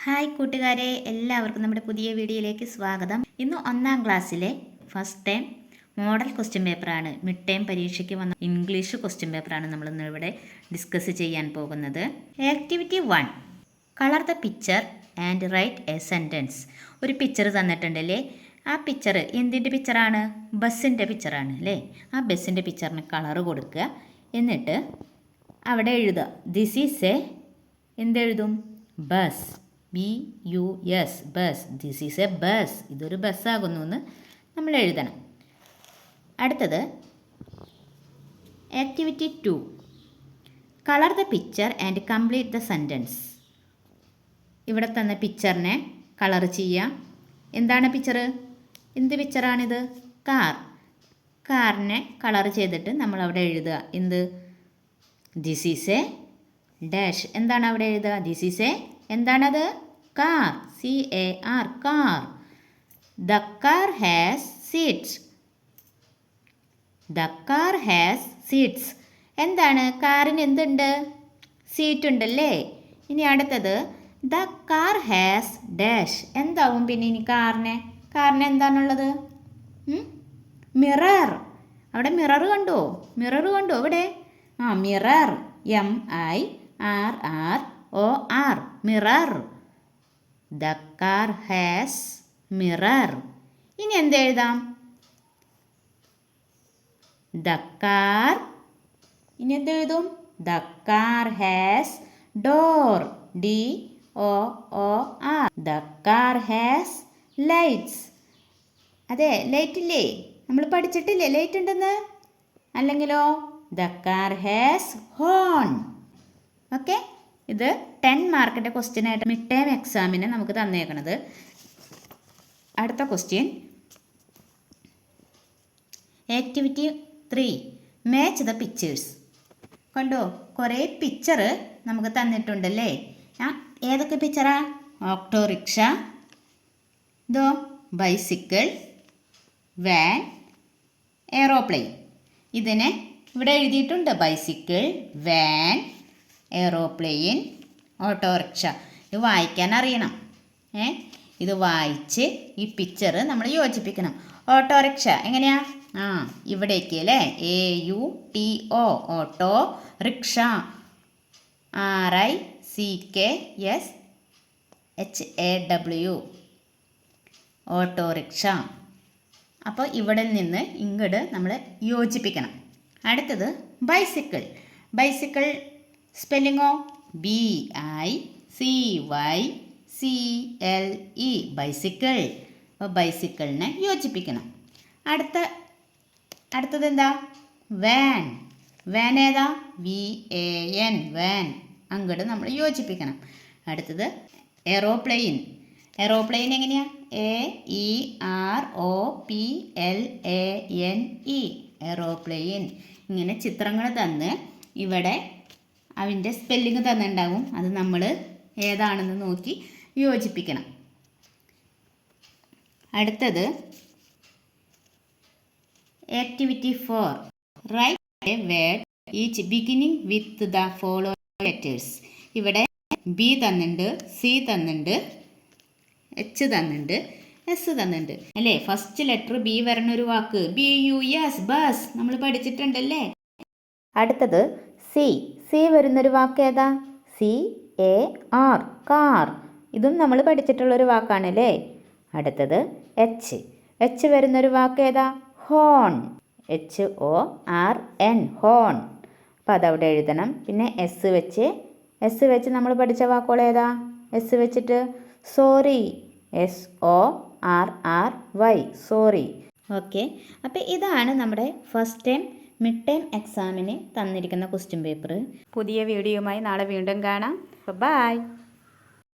Hi കൂട്ടുകാരെ, എല്ലാവർക്കും നമ്മുടെ പുതിയ വീഡിയോയിലേക്ക് സ്വാഗതം. ഇന്ന് 1ാം ക്ലാസ്സിലെ ഫസ്റ്റ് ടൈം മോഡൽ ക്വസ്റ്റ്യൻ പേപ്പറാണ്. മിഡ് ടൈം പരീക്ഷയ്ക്ക് വന്ന ഇംഗ്ലീഷ് ക്വസ്റ്റ്യൻ പേപ്പറാണ് നമ്മളിന്ന് ഇവിടെ ഡിസ്കസ് ചെയ്യാൻ പോകുന്നത്. Activity 1, colour the picture and write a sentence. ഒരു പിക്ചർ തന്നിട്ടുണ്ടല്ലേ, ആ പിക്ചർ എന്തിൻ്റെ പിക്ചറാണ്? ബസ്സിൻ്റെ പിക്ചറാണ് അല്ലേ. ആ ബസ്സിൻ്റെ പിക്ചറിന് കളർ കൊടുക്കുക, എന്നിട്ട് അവിടെ എഴുതുക. ദിസ് ഈസ് എ എന്തെഴുതും? ബസ്. BUS, ബസ്. This is a bus. ഇതൊരു ബസ്സാകുന്നു എന്ന് നമ്മൾ എഴുതണം. അടുത്തത് activity 2, colour the picture and complete the sentence. ഇവിടെ തന്ന പിക്ചറിനെ കളർ ചെയ്യുക. എന്താണ് പിക്ചർ? എന്ത് പിക്ചറാണിത്? കാർ. കാറിനെ കളർ ചെയ്തിട്ട് നമ്മൾ അവിടെ എഴുതുക. എന്ത്? This is A dash. എന്താണ് അവിടെ എഴുതുക? ദിസ് ഈസ് എ എന്താണത്? Car. CAR, car. The car has seats. The car has seats. എന്താണ്? കാറിന് എന്തുണ്ട്? സീറ്റ് ഉണ്ടല്ലേ. ഇനി അടുത്തത് ദ കാർ ഹാസ് ഡാഷ്. എന്താവും പിന്നെ ഇനി കാറിന് എന്താണുള്ളത്? മിറർ. അവിടെ മിറർ കണ്ടോ? മിറർ കണ്ടോ അവിടെ? Mirror. MIRROR, mirror. The car has mirror. ഇനി എന്തെഴുതാം? The car. ഇനി എന്തെഴുതും? The car has door. DOOR. The car has lights. അതെ, ലൈറ്റ് ഇല്ലേ? നമ്മൾ പഠിച്ചിട്ടില്ലേ ലൈറ്റ് ഉണ്ടെന്ന്? അല്ലെങ്കിലോ? The car has horn. Okay, ഇത് 10 മാർക്കിൻ്റെ ക്വസ്റ്റ്യൻ ആയിട്ട് മിഡ് ടൈം എക്സാമിന് നമുക്ക് തന്നേക്കണത്. അടുത്ത question activity 3, match the pictures. കണ്ടോ, കുറേ പിക്ചർ നമുക്ക് തന്നിട്ടുണ്ടല്ലേ. ഏതൊക്കെ പിക്ചറാ? ഓട്ടോറിക്ഷ, ഇതോ ബൈസിക്കിൾ, വാൻ, എയ്റോപ്ലെയിൻ. ഇതിനെ ഇവിടെ എഴുതിയിട്ടുണ്ട്. Bicycle, van, aeroplane, autorickshaw. ഇത് വായിക്കാൻ അറിയണം. ഇത് വായിച്ച് ഈ പിക്ചർ നമ്മൾ യോജിപ്പിക്കണം. ഓട്ടോറിക്ഷ എങ്ങനെയാ? ഇവിടേക്ക് അല്ലേ. AUTO, auto rickshaw. RICKSHAW, autorickshaw. അപ്പോൾ ഇവിടെ നിന്ന് ഇങ്ങോട്ട് നമ്മൾ യോജിപ്പിക്കണം. അടുത്തത് ബൈസിക്കിൾ. ബൈസിക്കിൾ സ്പെല്ലിങ്ങോ? BICYCLE, bicycle. അപ്പോൾ ബൈസിക്കിളിനെ യോജിപ്പിക്കണം. അടുത്തത് എന്താ? വാൻ. വാൻ ഏതാ? VAN, van. അങ്ങോട്ട് നമ്മൾ യോജിപ്പിക്കണം. അടുത്തത് എയ്റോപ്ലെയിൻ. എയ്റോപ്ലെയിൻ എങ്ങനെയാ? AEROPLANE, aeroplane. ഇങ്ങനെ ചിത്രങ്ങൾ തന്ന് ഇവിടെ അതിൻ്റെ സ്പെല്ലിങ് തന്നിട്ടുണ്ടാവും. അത് നമ്മൾ ഏതാണെന്ന് നോക്കി യോജിപ്പിക്കണം. അടുത്തത് activity 4, write a word each beginning with the following letters. ഇവിടെ B തന്നിട്ടുണ്ട്, C തന്നിട്ടുണ്ട്, H തന്നിട്ടുണ്ട്, S തന്നിട്ടുണ്ട് അല്ലേ. ഫസ്റ്റ് ലെറ്റർ B വരണ ഒരു വാക്ക് BUS, ബസ്. നമ്മൾ പഠിച്ചിട്ടുണ്ടല്ലേ. അടുത്തത് C വരുന്നൊരു വാക്ക് ഏതാ? CAR, car. ഇതും നമ്മൾ പഠിച്ചിട്ടുള്ളൊരു വാക്കാണല്ലേ. അടുത്തത് H വരുന്നൊരു വാക്ക് ഏതാ? ഹോൺ. HORN, horn. അപ്പോൾ അതവിടെ എഴുതണം. പിന്നെ S വെച്ച് നമ്മൾ പഠിച്ച വാക്കുകൾ ഏതാ? S വെച്ചിട്ട് സോറി. SORRY, sorry. ഓക്കെ, അപ്പോൾ ഇതാണ് നമ്മുടെ ഫസ്റ്റ് ടൈം മിഡ് ടൈം എക്സാമിന് തന്നിരിക്കുന്ന ക്വസ്റ്റ്യൻ പേപ്പർ. പുതിയ വീഡിയോയുമായി നാളെ വീണ്ടും കാണാം. ബൈ.